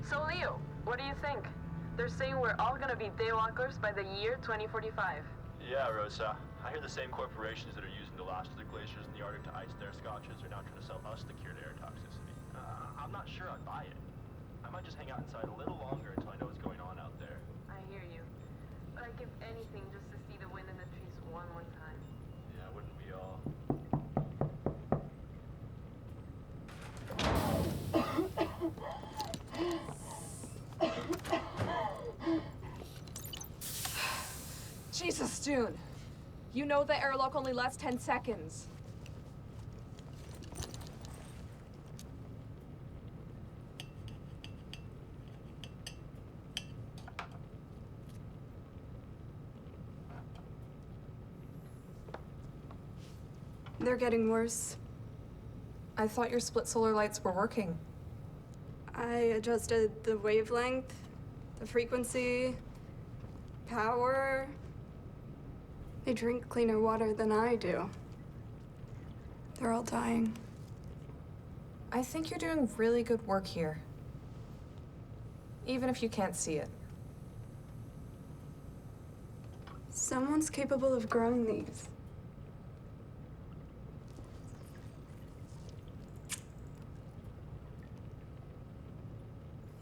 So Leo, what do you think? They're saying we're all gonna be daywalkers by the year 2045. Yeah, Rosa. I hear the same corporations that are using the last of the glaciers in the Arctic to ice their scotches are now trying to sell us the cure to air toxicity. I'm not sure I'd buy it. I might just hang out inside a little longer until I know what's going on out there. I hear you. But I'd give anything just to see the wind in the trees one more time. Yeah, wouldn't we all? Jesus, June. You know the airlock only lasts 10 seconds. They're getting worse. I thought your split solar lights were working. I adjusted the wavelength, the frequency, power. They drink cleaner water than I do. They're all dying. I think you're doing really good work here. Even if you can't see it. Someone's capable of growing these.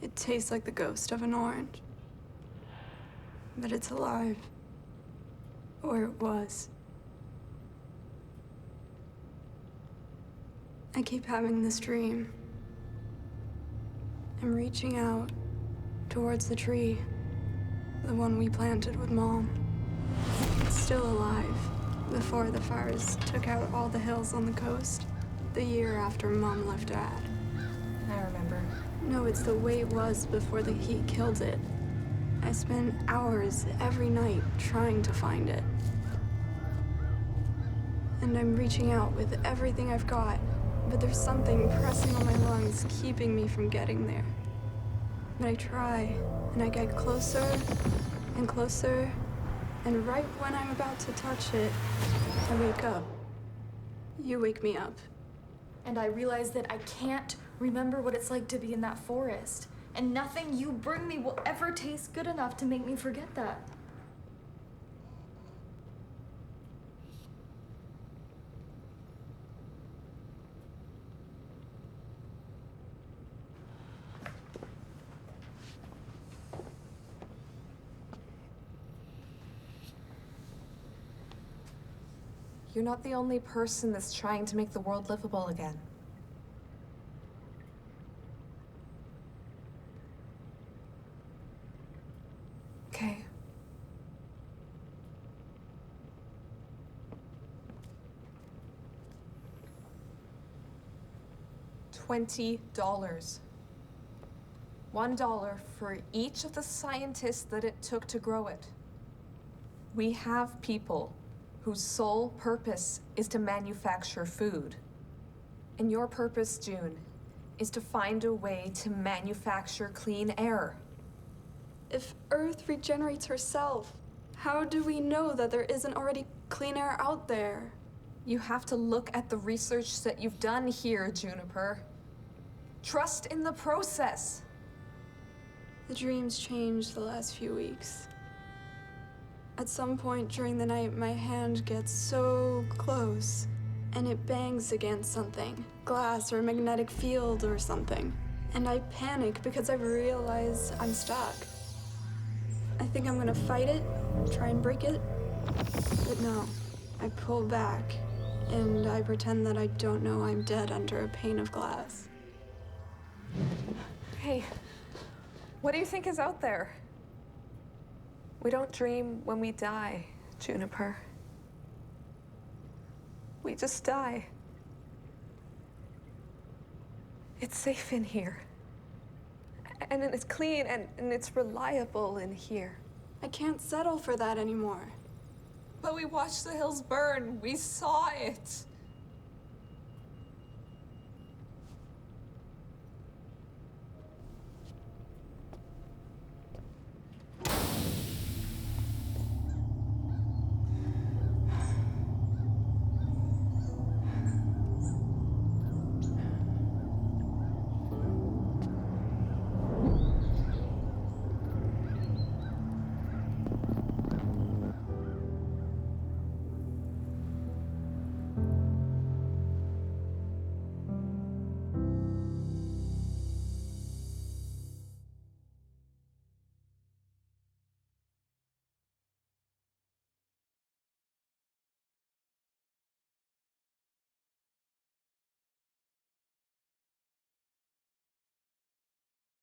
It tastes like the ghost of an orange. But it's alive. Or it was. I keep having this dream. I'm reaching out towards the tree, the one we planted with Mom. It's still alive, before the fires took out all the hills on the coast, the year after Mom left Dad. I remember. No, it's the way it was before the heat killed it. I spent hours every night trying to find it. And I'm reaching out with everything I've got, but there's something pressing on my lungs, keeping me from getting there. But I try, and I get closer and closer, and right when I'm about to touch it, I wake up. You wake me up. And I realize that I can't remember what it's like to be in that forest. And nothing you bring me will ever taste good enough to make me forget that. You're not the only person that's trying to make the world livable again. Okay. $20. $1 for each of the scientists that it took to grow it. We have people whose sole purpose is to manufacture food. And your purpose, June, is to find a way to manufacture clean air. If Earth regenerates herself, how do we know that there isn't already clean air out there? You have to look at the research that you've done here, Juniper. Trust in the process. The dreams changed the last few weeks. At some point during the night, my hand gets so close, and it bangs against something, glass or a magnetic field or something. And I panic because I realize I'm stuck. I think I'm gonna fight it, try and break it, but no. I pull back, and I pretend that I don't know I'm dead under a pane of glass. Hey, what do you think is out there? We don't dream when we die, Juniper. We just die. It's safe in here. And it's clean and it's reliable in here. I can't settle for that anymore. But we watched the hills burn. We saw it.